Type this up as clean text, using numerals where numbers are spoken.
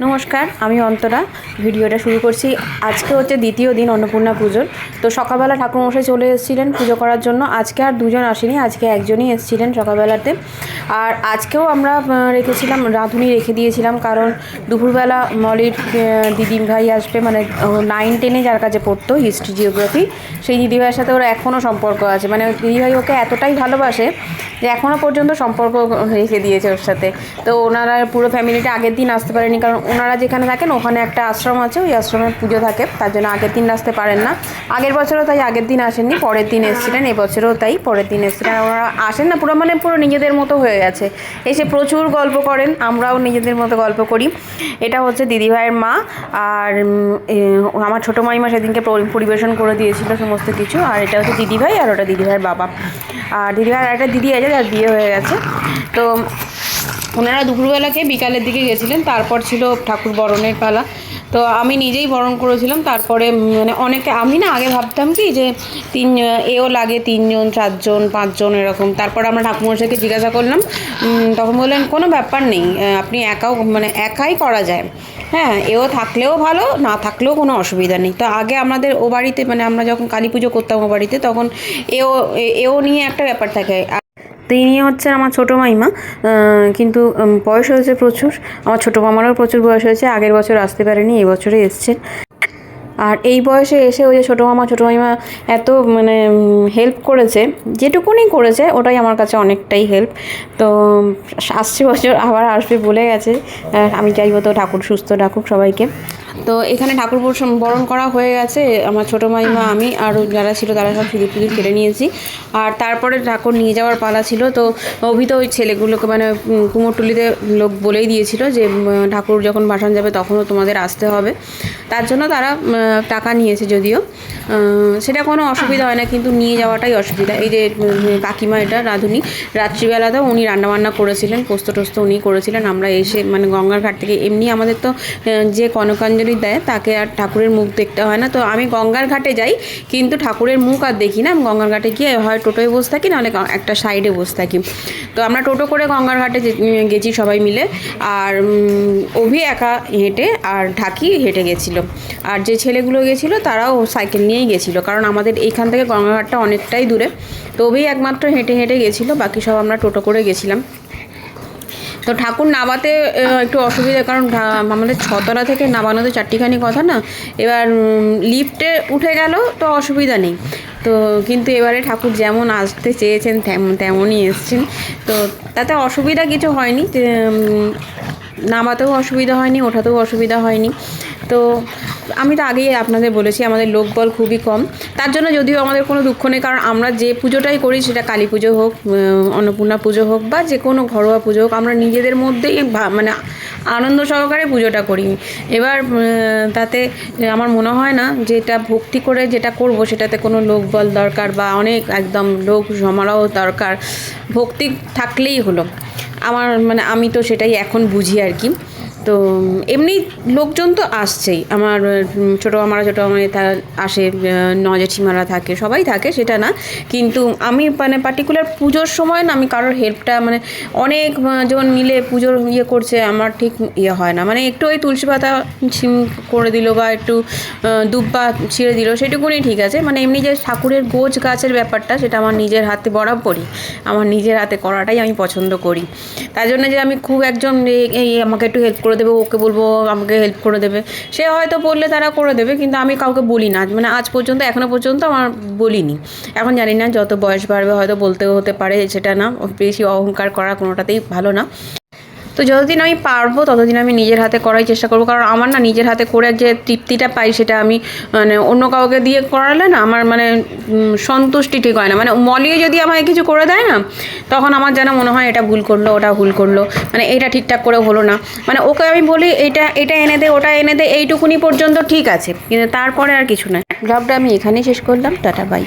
নমস্কার, আমি অন্তরা। ভিডিওটা শুরু করছি। আজকে হচ্ছে দ্বিতীয় দিন অন্নপূর্ণা পুজোর। তো সকালবেলা ঠাকুরমশাই চলে এসেছিলেন পুজো করার জন্য। আজকে আর দুজন আসেনি, আজকে একজনই এসেছিলেন সকালবেলাতে। আর আজকেও আমরা রেখেছিলাম, রাঁধুনি রেখে দিয়েছিলাম, কারণ দুপুরবেলা মলির দিদিভাই আসবে, মানে 9-10-এ যার কাছে পড়তো হিস্ট্রি জিওগ্রাফি, সেই দিদিভাইয়ের সাথে ওরা এখনও সম্পর্ক আছে। মানে দিদিভাই ওকে এতটাই ভালোবাসে যে এখনও পর্যন্ত সম্পর্ক রেখে দিয়েছে ওর সাথে। তো ওনারা পুরো ফ্যামিলিটা আগের দিন আসতে পারেনি, কারণ ওনারা যেখানে থাকেন ওখানে একটা আশ্রম আছে, ওই আশ্রমে পুজো থাকে, তার জন্য আগের দিন আসতে পারেন না। আগের বছরও তাই আগের দিন আসেননি, পরের দিন এসেছিলেন। এবছরও তাই পরের দিন এসেছিলেন। ওনারা আসেন না, পুরো নিজেদের মতো হয়ে গেছে। এসে প্রচুর গল্প করেন, আমরাও নিজেদের মতো গল্প করি। এটা হচ্ছে দিদিভাইয়ের মা, আর আমার ছোটো মাইমা সেদিনকে পরিবেশন করে দিয়েছিল সমস্ত কিছু। আর এটা হচ্ছে দিদিভাই, আর ওটা দিদিভাইয়ের বাবা। আর দিদিভাইয়ের একটা দিদি আছে যার বিয়ে হয়ে গেছে। তো ওনারা দুপুরবেলাকে বিকালের দিকে গেছিলেন, তারপর ছিল ঠাকুর বরণের পালা। তো আমি নিজেই বরণ করেছিলাম। তারপরে মানে অনেকে, আমি না আগে ভাবতাম কি যে এও লাগে 3 জন 4 জন 5 জন এরকম। তারপর আমরা ঠাকুরমশাইকে জিজ্ঞাসা করলাম, তখন বললেন কোনো ব্যাপার নেই, আপনি একাই করা যায়। হ্যাঁ, এও থাকলেও ভালো, না থাকলেও কোনো অসুবিধা নেই। তো আগে আমাদের ও বাড়িতে, মানে আমরা যখন কালী পুজো করতাম ও বাড়িতে, তখন এও নিয়ে একটা ব্যাপার থাকে। তো ইনি হচ্ছেন আমার ছোটো মাইমা, কিন্তু বয়স হয়েছে প্রচুর। আমার ছোটো মামারও প্রচুর বয়স হয়েছে, আগের বছর আসতে পারেনি, এই বছরে এসছেন। আর এই বয়সে এসে ওই যে ছোটো মামা ছোটো মাইমা এত মানে হেল্প করেছে, যেটুকুনি করেছে ওটাই আমার কাছে অনেকটাই হেল্প। তো আসছে বছর আবার আসবে বলে গেছে। আমি চাইবো তো ঠাকুর সুস্থ রাখুক সবাইকে। তো এখানে ঠাকুর বরণ করা হয়ে গেছে। আমার ছোটো মাইমা, আমি আর যারা ছিল তারা সব সিঁদুর ফিঁদুর কেটে নিয়েছি। আর তারপরে ঠাকুর নিয়ে যাওয়ার পালা ছিল। তো অভিত ওই ছেলেগুলোকে, মানে কুমোরটুলিতে লোক বলেই দিয়েছিল যে ঠাকুর যখন ভাসান যাবে তখনও তোমাদের আসতে হবে। তার জন্য তারা টাকা নিয়েছে, যদিও সেটা কোনো অসুবিধা হয় না, কিন্তু নিয়ে যাওয়াটাই অসুবিধা। এই যে কাকিমা, এটা রাঁধুনি, রাত্রিবেলাতেও উনি রান্নাবান্না করেছিলেন, পোস্ত টোস্ত উনি করেছিলেন। আমরা এসে মানে গঙ্গার ঘাট থেকে, এমনি আমাদের তো যে কনকাঞ্জলি দেয় তাকে আর ঠাকুরের মুখ দেখতে হয় না। তো আমি গঙ্গার ঘাটে যাই, কিন্তু ঠাকুরের মুখ আর দেখি না। আমি গঙ্গার ঘাটে গিয়ে হয় টোটোয় বসে থাকি, নাহলে একটা সাইডে বসে থাকি। তো আমরা টোটো করে গঙ্গার ঘাটে গেছি সবাই মিলে। আর অভি একা হেঁটে, আর ঢাকি হেঁটে গেছিলো। আর যে ছেলেগুলো গেছিলো তারাও সাইকেল নিয়েই গেছিলো, কারণ আমাদের এইখান থেকে গঙ্গাঘাটটা অনেকটাই দূরে। তো অভি একমাত্র হেঁটে হেঁটে গেছিলো, বাকি সব আমরা টোটো করে গেছিলাম। তো ঠাকুর নামাতে একটু অসুবিধা, কারণ আমাদের 6তলা থেকে নামানো তো 4টিখানি কথা না। এবার লিফটে উঠে গেল তো অসুবিধা নেই। তো কিন্তু এবারে ঠাকুর যেমন আসতে চেয়েছেন তেমনই এসছেন। তো তাতে অসুবিধা কিছু হয়নি, নামাতেও অসুবিধা হয়নি, ওঠাতেও অসুবিধা হয়নি। তো আমি তো আগেই আপনাদের বলেছি, আমাদের লোকবল খুবই কম। তার জন্য যদিও আমাদের কোনো দুঃখ নেই, কারণ আমরা যে পুজোটাই করি, সেটা কালী পুজো হোক, অন্নপূর্ণা পুজো হোক, বা যে কোনো ঘরোয়া পুজো হোক, আমরা নিজেদের মধ্যেই মানে আনন্দ সহকারে পুজোটা করি। এবার তাতে আমার মনে হয় না যে এটা ভক্তি করে যেটা করব সেটাতে কোনো লোকবল দরকার, বা অনেক একদম লোক সমারোহ দরকার। ভক্তি থাকলেই হলো আমার, মানে আমি তো সেটাই এখন বুঝি আর কি। তো এমনি লোকজন তো আসছেই, আমার ছোটো মামারা তারা আসে, জেঠিমারা থাকে, সবাই থাকে, সেটা না। কিন্তু আমি মানে পার্টিকুলার পুজোর সময় না, আমি কারোর হেল্পটা, মানে অনেক যখন মিলে পুজোর করছে, আমার ঠিক হয় না। মানে একটু ওই তুলসী পাতা করে দিল, বা একটু দুব্বা ছিঁড়ে দিল, সেটুকুনি ঠিক আছে। মানে এমনি যে ঠাকুরের গোছ গাছের ব্যাপারটা, সেটা আমার নিজের হাতে বরাবরই, আমার নিজের হাতে করাটাই আমি পছন্দ করি। তার জন্য যে আমি খুব একজন এই আমাকে একটু হেল্প করে দেবে, ওকে বলবো আমাকে হেল্প করে দেবে, সে হয়তো বললে তারা করে দেবে, কিন্তু আমি কাউকে বলি না। মানে আজ পর্যন্ত, এখনও পর্যন্ত আমার বলিনি। এখন জানি না, যত বয়স বাড়বে হয়তো বলতেও হতে পারে, সেটা না, বেশি অহংকার করা কোনোটাতেই ভালো না। তো যতদিন আমি পারবো ততদিন আমি নিজের হাতে করার চেষ্টা করবো, কারণ আমার না নিজের হাতে করে যে তৃপ্তিটা পাই, সেটা আমি মানে অন্য কাউকে দিয়ে করালে না আমার মানে সন্তুষ্টি ঠিক হয় না। মানে মলিয়ে যদি আমাকে কিছু করে দেয় না, তখন আমার যেন মনে হয় এটা ভুল করলো, ওটা ভুল করলো, মানে এটা ঠিকঠাক করে হলো না। মানে ওকে আমি বলি এটা এনে দে, ওটা এনে দে, এইটুকুনি পর্যন্ত ঠিক আছে, কিন্তু তারপরে আর কিছু নয়। ব্লগটা আমি এখানেই শেষ করলাম। Tata, by.